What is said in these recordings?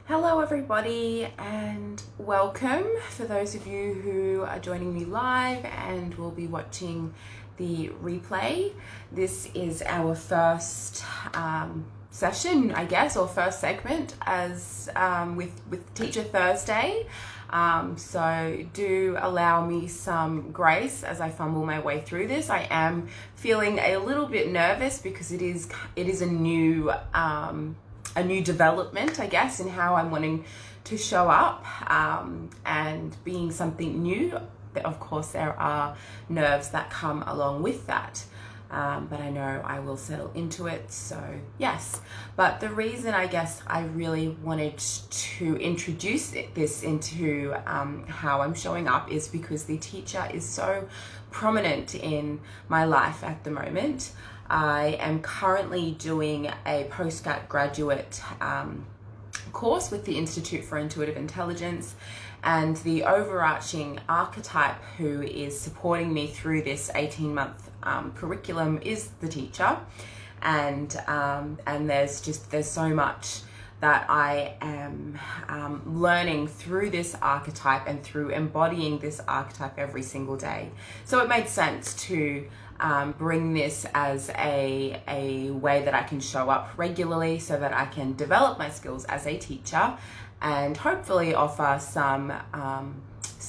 Hello everybody and welcome for those of you who are joining me live and will be watching the replay. This is our first session, I guess, or first segment as with Teacher Thursday. So do allow me some grace as I fumble my way through this. I am feeling a little bit nervous because it is a new development, I guess, in how I'm wanting to show up, and being something new. Of course, there are nerves that come along with that, but I know I will settle into it, so yes. But the reason I guess I really wanted to introduce this into how I'm showing up is because the teacher is so prominent in my life at the moment. I am currently doing a postgraduate course with the Institute for Intuitive Intelligence, and the overarching archetype who is supporting me through this 18-month curriculum is the teacher, and there's so much that I am learning through this archetype and through embodying this archetype every single day. So it made sense to bring this as a way that I can show up regularly so that I can develop my skills as a teacher and hopefully offer some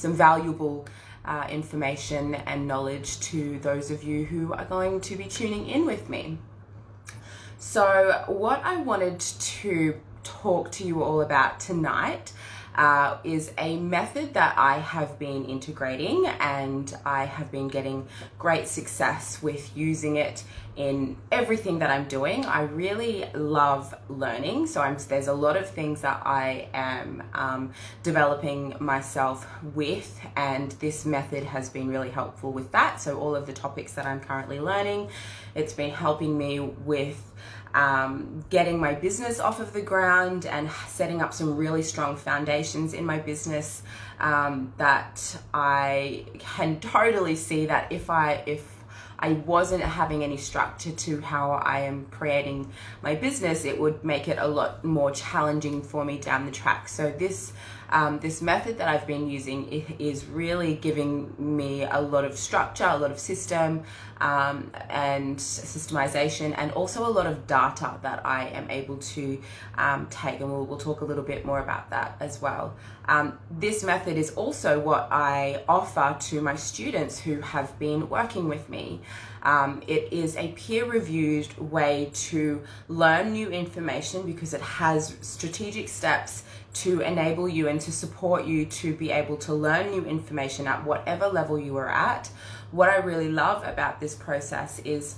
valuable information and knowledge to those of you who are going to be tuning in with me. So what I wanted to talk to you all about tonight is a method that I have been integrating, and I have been getting great success with using it in everything that I'm doing. I really love learning, so there's a lot of things that I am developing myself with, and this method has been really helpful with that. So all of the topics that I'm currently learning, it's been helping me with getting my business off of the ground and setting up some really strong foundations in my business, that I can totally see that if I wasn't having any structure to how I am creating my business, it would make it a lot more challenging for me down the track. So this method that I've been using is really giving me a lot of structure, a lot of system, and systemization, and also a lot of data that I am able to take, and we'll talk a little bit more about that as well. This method is also what I offer to my students who have been working with me. It is a peer-reviewed way to learn new information because it has strategic steps to enable you and to support you to be able to learn new information at whatever level you are at. What I really love about this process is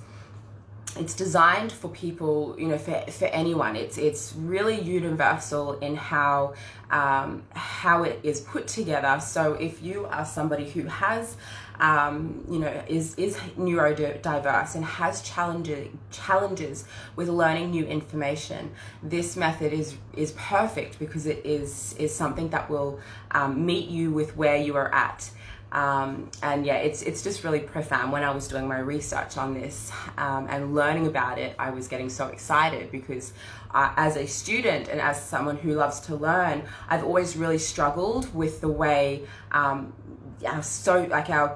it's designed for people, for anyone. It's really universal in how it is put together. So if you are somebody who has is neurodiverse and has challenges with learning new information, this method is perfect because it is something that will meet you with where you are at. And yeah, it's just really profound. When I was doing my research on this and learning about it, I was getting so excited because as a student and as someone who loves to learn, I've always really struggled with the way our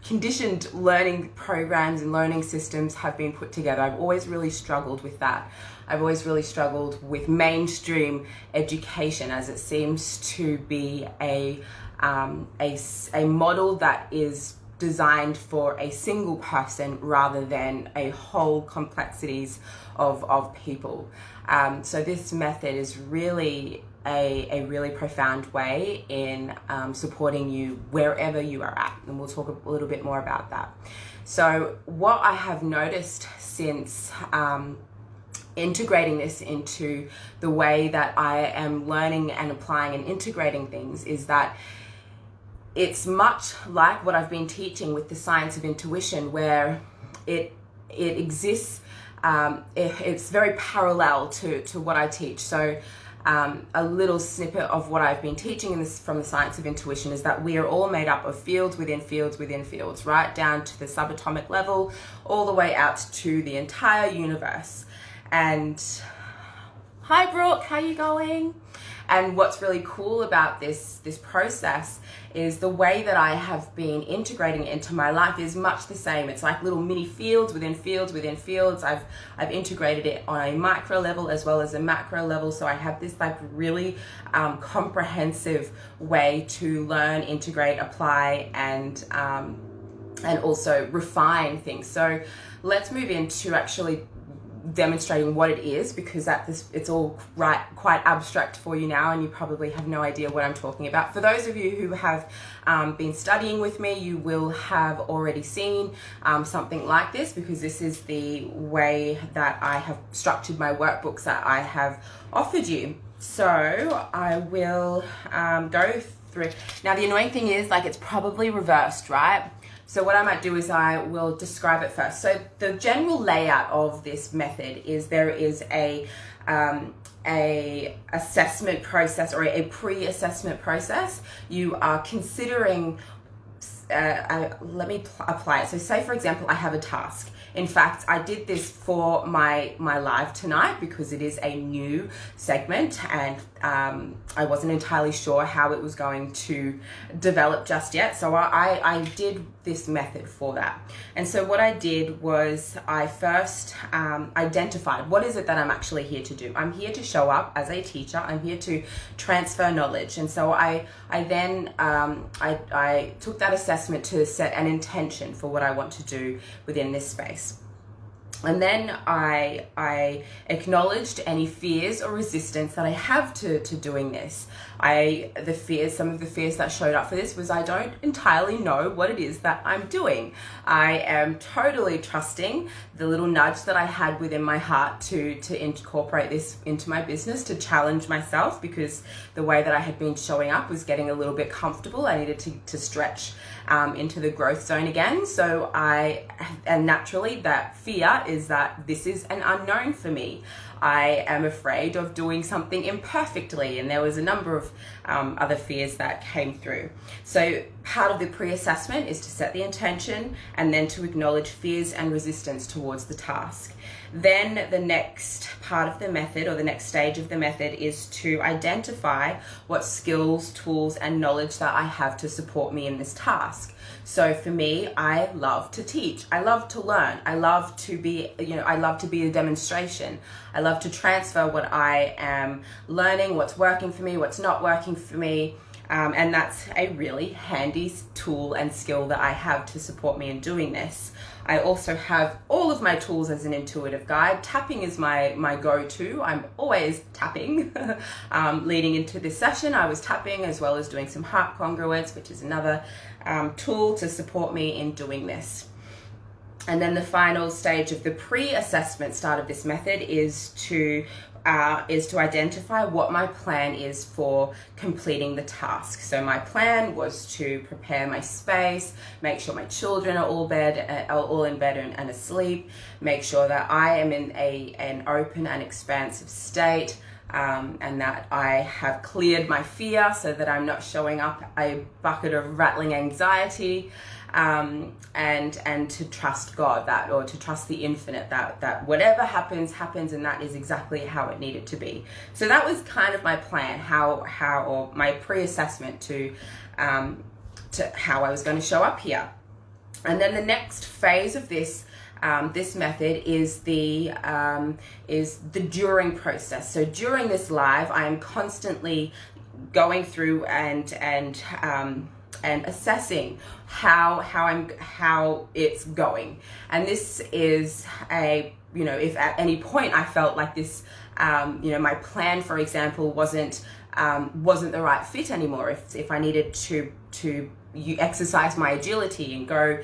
conditioned learning programs and learning systems have been put together. I've always really struggled with that. I've always really struggled with mainstream education, as it seems to be a model that is designed for a single person rather than a whole complexities of people. So this method is really a really profound way in supporting you wherever you are at, and we'll talk a little bit more about that. So what I have noticed since integrating this into the way that I am learning and applying and integrating things is that it's much like what I've been teaching with the science of intuition, where it exists. It's very parallel to what I teach. So a little snippet of what I've been teaching from the science of intuition is that we are all made up of fields within fields within fields, right down to the subatomic level, all the way out to the entire universe. And Hi Brooke, how you going? And what's really cool about this process is the way that I have been integrating it into my life is much the same. It's like little mini fields within fields within fields. I've integrated it on a micro level as well as a macro level. So I have this like really comprehensive way to learn, integrate, apply, and also refine things. So let's move into actually demonstrating what it is, because it's all quite abstract for you now and you probably have no idea what I'm talking about. For those of you who have been studying with me, you will have already seen something like this, because this is the way that I have structured my workbooks that I have offered you. So I will go through. Now the annoying thing is, like, it's probably reversed, right? So what I might do is I will describe it first. So the general layout of this method is there is a assessment process, or a pre-assessment process. You are considering, let me apply it. So say for example, I have a task. In fact, I did this for my live tonight because it is a new segment and I wasn't entirely sure how it was going to develop just yet. So I did this method for that. And so what I did was I first identified what is it that I'm actually here to do. I'm here to show up as a teacher. I'm here to transfer knowledge. And so I then took that assessment to set an intention for what I want to do within this space. And then I acknowledged any fears or resistance that I have to doing this. Some of the fears that showed up for this was I don't entirely know what it is that I'm doing. I am totally trusting the little nudge that I had within my heart to incorporate this into my business, to challenge myself, because the way that I had been showing up was getting a little bit comfortable. I needed to stretch into the growth zone again. So and naturally that fear is that this is an unknown for me. I am afraid of doing something imperfectly, and there was a number of other fears that came through. So part of the pre-assessment is to set the intention and then to acknowledge fears and resistance towards the task. Then the next part of the method, or the next stage of the method, is to identify what skills, tools, and knowledge that I have to support me in this task. So for me, I love to teach. I love to learn. I love to be a demonstration. I love to transfer what I am learning, what's working for me, what's not working for me. And that's a really handy tool and skill that I have to support me in doing this. I also have all of my tools as an intuitive guide. Tapping is my go-to. I'm always tapping. Leading into this session, I was tapping as well as doing some heart congruence, which is another tool to support me in doing this. And then the final stage of the pre-assessment start of this method is to identify what my plan is for completing the task. So my plan was to prepare my space, make sure my children are all in bed and asleep, make sure that I am in an open and expansive state, and that I have cleared my fear so that I'm not showing up a bucket of rattling anxiety. And to trust God, or to trust the infinite, that whatever happens, and that is exactly how it needed to be. So that was kind of my plan, or my pre-assessment to how I was going to show up here. And then the next phase of this method is the during process. So during this live, I am constantly going through and assessing how it's going. And this is if at any point I felt like this, my plan, for example, wasn't the right fit anymore. If I needed to exercise my agility and go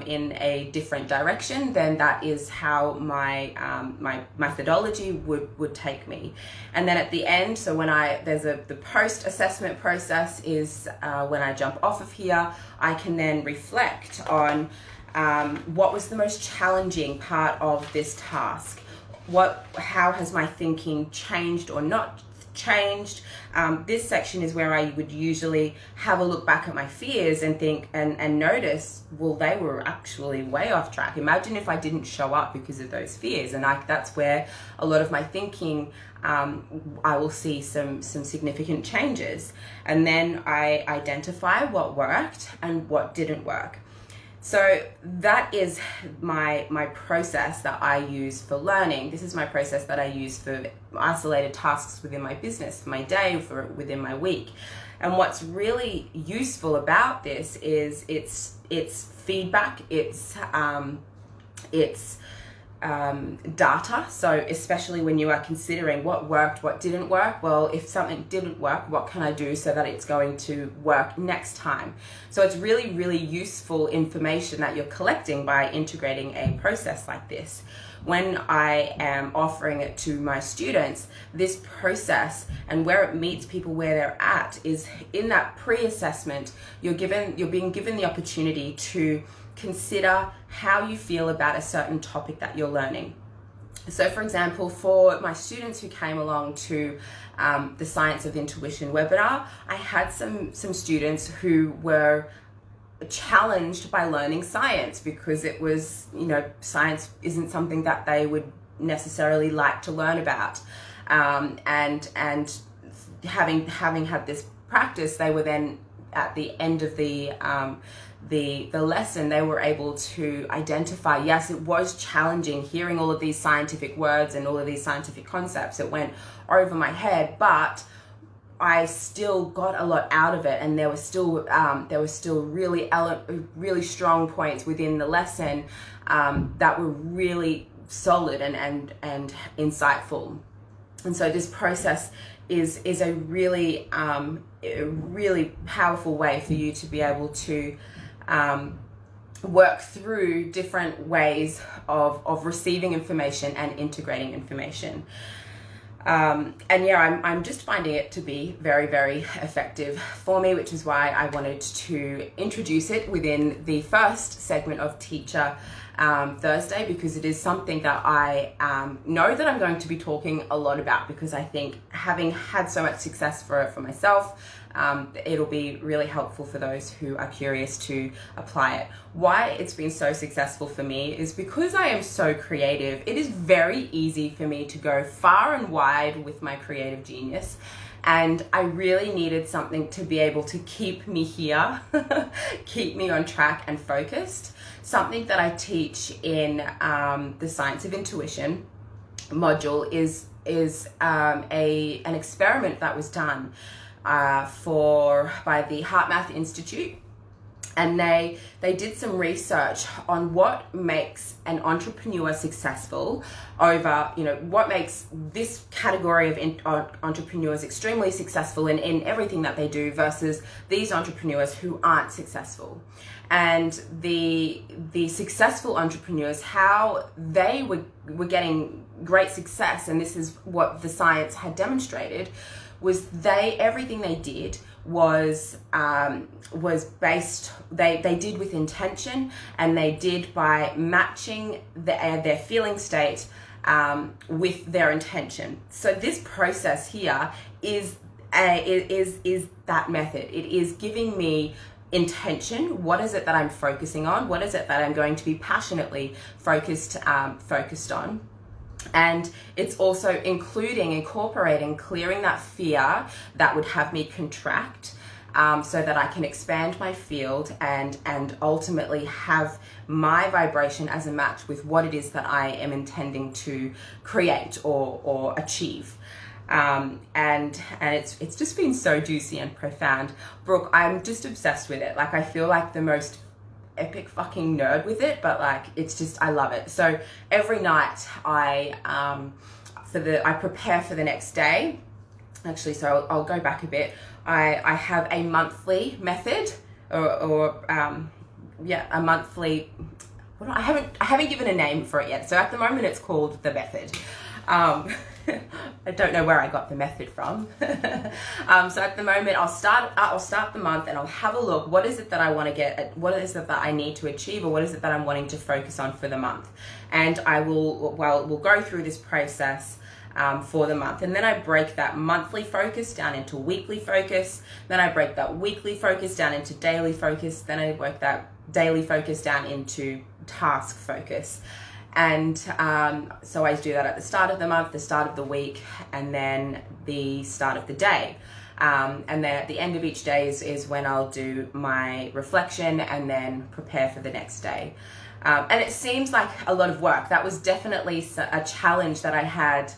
in a different direction, then that is how my methodology would take me. And then at the end, so when the post-assessment process is when I jump off of here, I can then reflect on what was the most challenging part of this task. How has my thinking changed or not changed. This section is where I would usually have a look back at my fears and think and notice, well, they were actually way off track. Imagine if I didn't show up because of those fears. And that's where a lot of my thinking, I will see some significant changes. And then I identify what worked and what didn't work. So that is my process that I use for learning. This is my process that I use for isolated tasks within my business, for my day, within my week. And what's really useful about this is it's feedback, it's data. So especially when you are considering what worked, what didn't work, well, if something didn't work, what can I do so that it's going to work next time? So it's really, really useful information that you're collecting by integrating a process like this. When I am offering it to my students, this process and where it meets people where they're at is in that pre-assessment. You're being given the opportunity to consider how you feel about a certain topic that you're learning. So for example, for my students who came along to the Science of Intuition webinar, I had some students who were challenged by learning science because it was, science isn't something that they would necessarily like to learn about. And having had this practice, they were then at the end of the lesson, they were able to identify, yes, it was challenging hearing all of these scientific words and all of these scientific concepts. It went over my head, but I still got a lot out of it, and there were still really strong points within the lesson that were really solid and insightful. And so this process is a really powerful way for you to be able to work through different ways of receiving information and integrating information. And yeah, I'm just finding it to be very, very effective for me, which is why I wanted to introduce it within the first segment of Teacher Thursday, because it is something that I know that I'm going to be talking a lot about, because I think having had so much success for myself, it'll be really helpful for those who are curious to apply it. Why it's been so successful for me is because I am so creative. It is very easy for me to go far and wide with my creative genius. And I really needed something to be able to keep me here, keep me on track and focused. Something that I teach in the Science of Intuition module is an experiment that was done by the HeartMath Institute. And they did some research on what makes an entrepreneur successful over, what makes this category of entrepreneurs extremely successful in everything that they do versus these entrepreneurs who aren't successful. And the successful entrepreneurs, how they were getting great success, and this is what the science had demonstrated, was everything they did was based, they did with intention, and they did by matching their feeling state with their intention. So this process here is that method. It is giving me intention. What is it that I'm focusing on? What is it that I'm going to be passionately focused on? And it's also incorporating clearing that fear that would have me contract, so that I can expand my field and ultimately have my vibration as a match with what it is that I am intending to create or achieve. And it's just been so juicy and profound. Brooke, I'm just obsessed with it. Like, I feel like the most epic fucking nerd with it, but like, it's just, I love it. So every night I prepare for the next day. Actually, so I'll go back a bit. I have a monthly method a monthly, I haven't given a name for it yet. So at the moment it's called the method. I don't know where I got the method from. So at the moment I'll start the month and I'll have a look. What is it that I want to get? What is it that I need to achieve, or what is it that I'm wanting to focus on for the month? And we'll go through this process for the month. And then I break that monthly focus down into weekly focus. Then I break that weekly focus down into daily focus. Then I work that daily focus down into task focus. And so I do that at the start of the month, the start of the week, and then the start of the day. And then at the end of each day is when I'll do my reflection and then prepare for the next day. And it seems like a lot of work. That was definitely a challenge that I had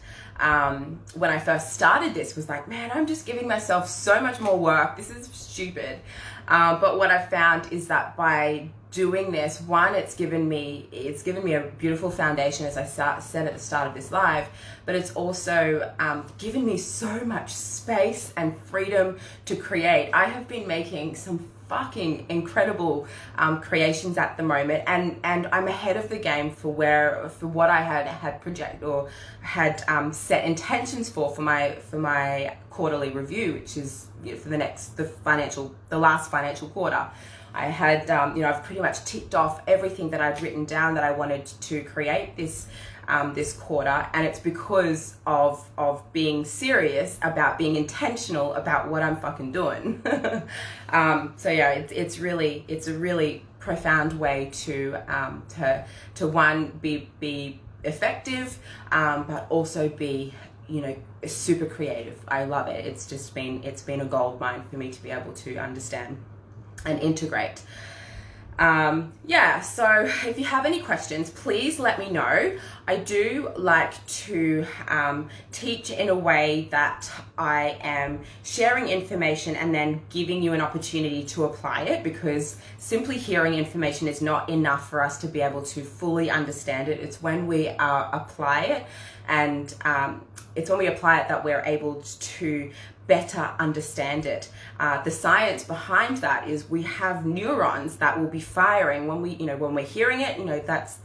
when I first started this, was like, man, I'm just giving myself so much more work. This is stupid. But what I've found is that by doing this, one, it's given me a beautiful foundation, as I said at the start of this live, but it's also given me so much space and freedom to create. I have been making some fucking incredible creations at the moment, and I'm ahead of the game for what I had projected or had set intentions for my quarterly review, which is for the last financial quarter. I had, I've pretty much ticked off everything that I'd written down that I wanted to create this quarter, and it's because of being serious about being intentional about what I'm fucking doing. So yeah, it's a really profound way to one, be effective, but also be, super creative. I love it. It's been a gold mine for me to be able to understand and integrate. So if you have any questions, please let me know. I do like to teach in a way that I am sharing information and then giving you an opportunity to apply it, because simply hearing information is not enough for us to be able to fully understand it. It's when we apply it, and it's when we apply it that we're able to better understand it. The science behind that is we have neurons that will be firing when we're hearing it. That's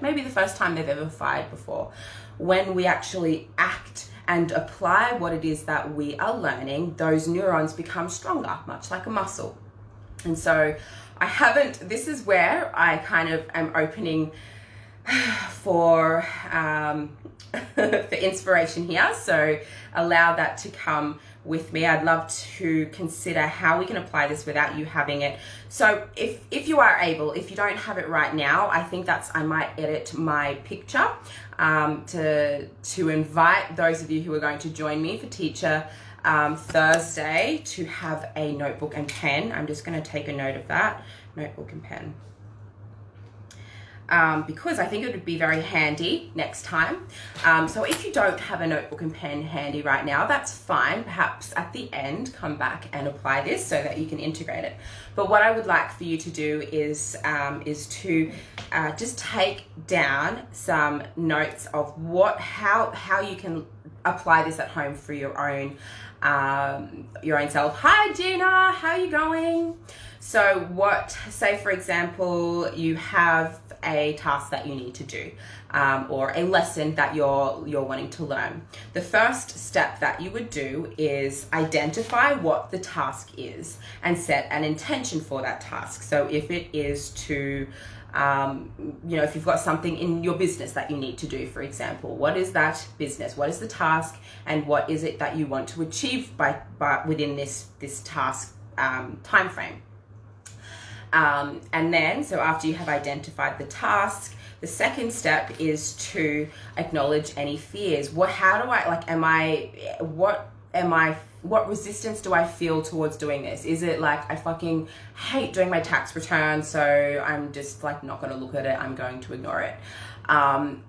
maybe the first time they've ever fired before. When we actually act and apply what it is that we are learning, those neurons become stronger, much like a muscle. And so this is where I kind of am opening for inspiration here. So allow that to come with me. I'd love to consider how we can apply this without you having it. So if you are able, if you don't have it right now, I think I might edit my picture to invite those of you who are going to join me for Teacher Thursday to have a notebook and pen. I'm just going to take a note of that, notebook and pen. Because I think it would be very handy next time. So if you don't have a notebook and pen handy right now, that's fine. Perhaps at the end, come back and apply this so that you can integrate it. But what I would like for you to do is to just take down some notes of how you can apply this at home for your own self. Hi Gina, how are you going? So say for example, you have a task that you need to do, or a lesson that you're wanting to learn. The first step that you would do is identify what the task is and set an intention for that task. So if it is to, if you've got something in your business that you need to do, for example, what is that business? What is the task? And what is it that you want to achieve by within this task time frame? And then, so after you have identified the task, the second step is to acknowledge any fears. What resistance do I feel towards doing this? Is it like I fucking hate doing my tax return, so I'm just like not going to look at it, I'm going to ignore it?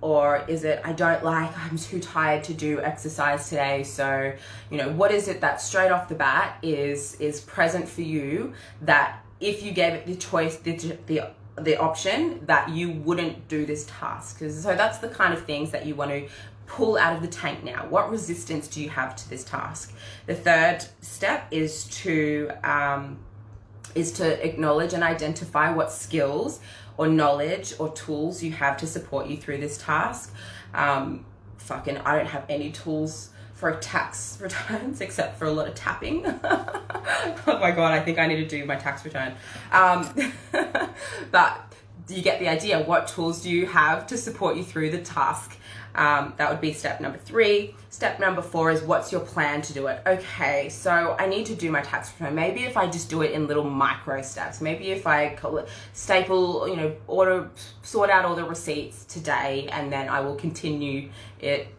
Or is it I'm too tired to do exercise today, so what is it that straight off the bat is present for you, that if you gave it the choice, the option, that you wouldn't do this task? So that's the kind of things that you want to pull out of the tank now. What resistance do you have to this task? The third step is to acknowledge and identify what skills or knowledge or tools you have to support you through this task. I don't have any tools for tax returns except for a lot of tapping. Oh my God, I think I need to do my tax return. But you get the idea? What tools do you have to support you through the task? That would be step number 3. Step number 4 is, what's your plan to do it? Okay, so I need to do my tax return. Maybe if I just do it in little micro steps. Maybe if I staple, sort out all the receipts today, and then I will continue it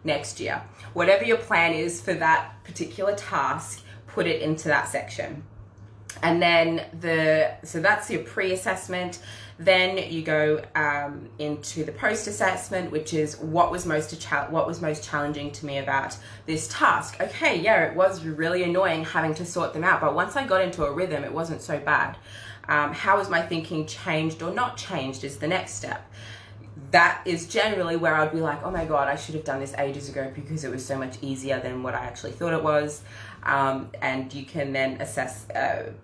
next year. Whatever your plan is for that particular task, put it into that section. And then so that's your pre-assessment. Then you go into the post-assessment, which is what was most challenging to me about this task. Okay, yeah, it was really annoying having to sort them out, but once I got into a rhythm, it wasn't so bad. How has my thinking changed or not changed is the next step. That is generally where I'd be like, oh my God, I should have done this ages ago because it was so much easier than what I actually thought it was. And you can then assess,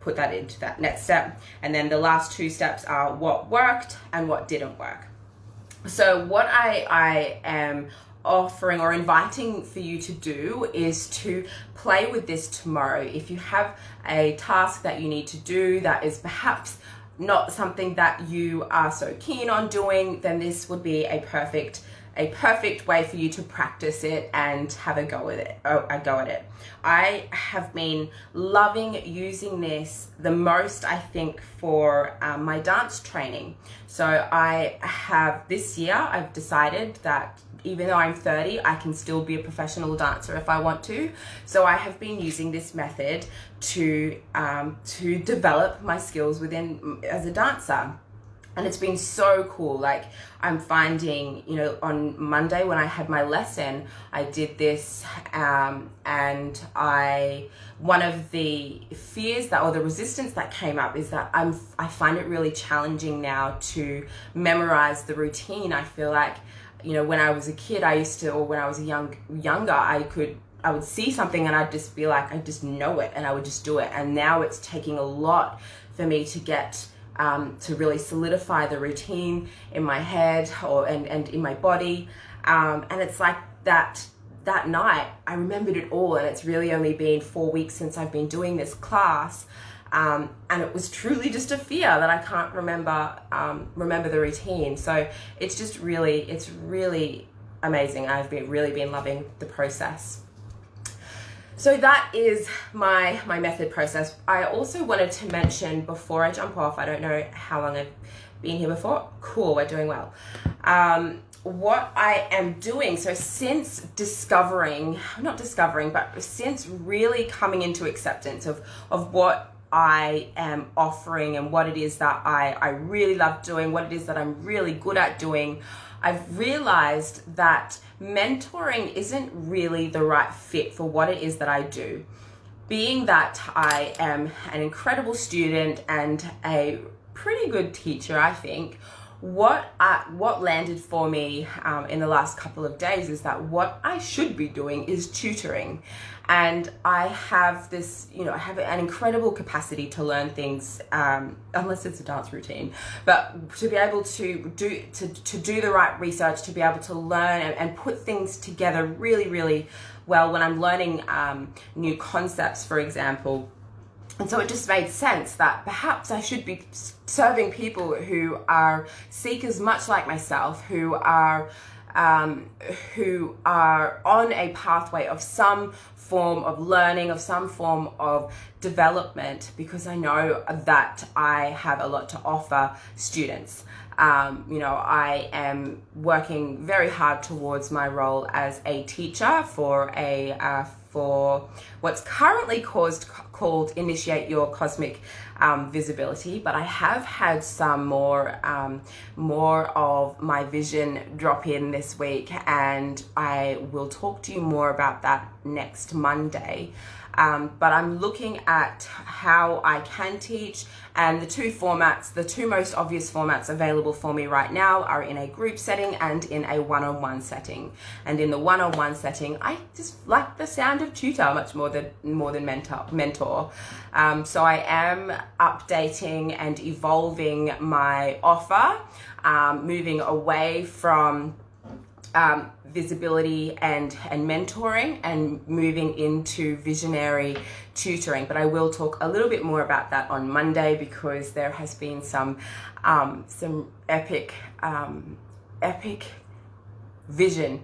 put that into that next step. And then the last 2 steps are what worked and what didn't work. So what I am offering or inviting for you to do is to play with this tomorrow. If you have a task that you need to do that is perhaps not something that you are so keen on doing, then this would be a perfect way for you to practice it and have a go at it. I have been loving using this the most, I think, for my dance training. So this year I've decided that even though I'm 30, I can still be a professional dancer if I want to. So I have been using this method to develop my skills as a dancer. And it's been so cool. Like, I'm finding, on Monday when I had my lesson, I did this, and one of the fears or the resistance that came up is that I find it really challenging now to memorize the routine. I feel like, when I was a kid, or when I was younger, I would see something and I'd just be like, I just know it, and I would just do it. And now it's taking a lot for me to get to really solidify the routine in my head and in my body. And it's like that night, I remembered it all, and it's really only been 4 weeks since I've been doing this class. And it was truly just a fear that I can't remember the routine. So it's really amazing. I've really been loving the process. So that is my method process. I also wanted to mention before I jump off, I don't know how long I've been here before. Cool, we're doing well. What I am doing, so since since really coming into acceptance of what I am offering and what it is that I really love doing, what it is that I'm really good at doing, I've realized that mentoring isn't really the right fit for what it is that I do. Being that I am an incredible student and a pretty good teacher, I think, what landed for me in the last couple of days is that what I should be doing is tutoring. And I have this, I have an incredible capacity to learn things, unless it's a dance routine, but to be able to do the right research, to be able to learn and put things together really, really well when I'm learning new concepts, for example. And so it just made sense that perhaps I should be serving people who are seekers much like myself, who are on a pathway of some form of learning, of some form of development, because I know that I have a lot to offer students. I am working very hard towards my role as a teacher for what's currently called Initiate Your Cosmic Visibility, but I have had some more of my vision drop in this week, and I will talk to you more about that next Monday. But I'm looking at how I can teach, and the two most obvious formats available for me right now are in a group setting and in a one-on-one setting. And in the one-on-one setting, I just like the sound of tutor much more than mentor. So I am updating and evolving my offer, moving away from visibility and mentoring and moving into visionary tutoring. But I will talk a little bit more about that on Monday, because there has been some epic vision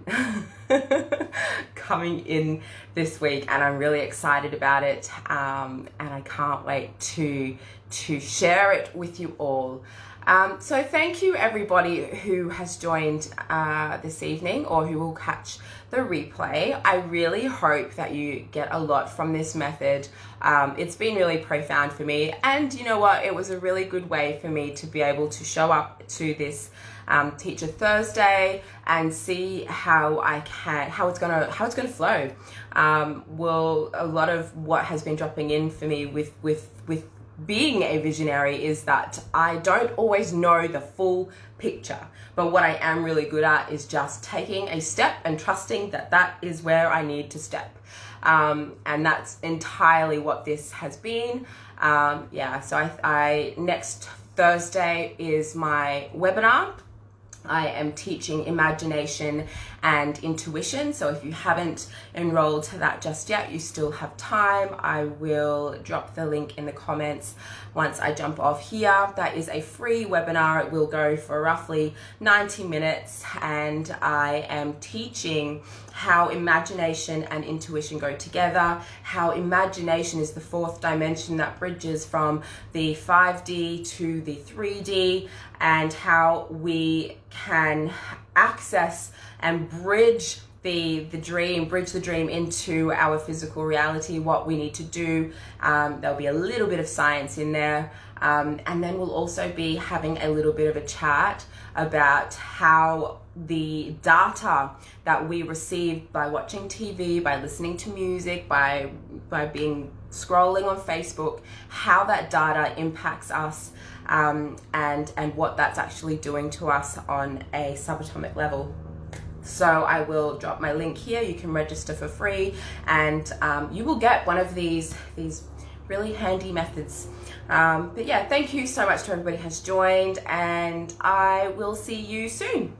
coming in this week, and I'm really excited about it, and I can't wait to share it with you all. So thank you everybody who has joined this evening, or who will catch the replay. I really hope that you get a lot from this method. It's been really profound for me, and you know what, it was a really good way for me to be able to show up to this Teacher Thursday and see how it's gonna flow. Well, a lot of what has been dropping in for me with being a visionary is that I don't always know the full picture, but what I am really good at is just taking a step and trusting that that is where I need to step. And that's entirely what this has been. So I next Thursday is my webinar. I am teaching imagination and intuition. So if you haven't enrolled to that just yet, you still have time. I will drop the link in the comments once I jump off here. That is a free webinar. It will go for roughly 90 minutes, and I am teaching how imagination and intuition go together, how imagination is the fourth dimension that bridges from the 5D to the 3D, and how we can access and bridge the dream into our physical reality, what we need to do. There'll be a little bit of science in there. And then we'll also be having a little bit of a chat about how the data that we receive by watching TV, by listening to music, by being scrolling on Facebook, how that data impacts us, and what that's actually doing to us on a subatomic level. So I will drop my link here. You can register for free, and you will get one of these really handy methods. But yeah, thank you so much to everybody who has joined, and I will see you soon.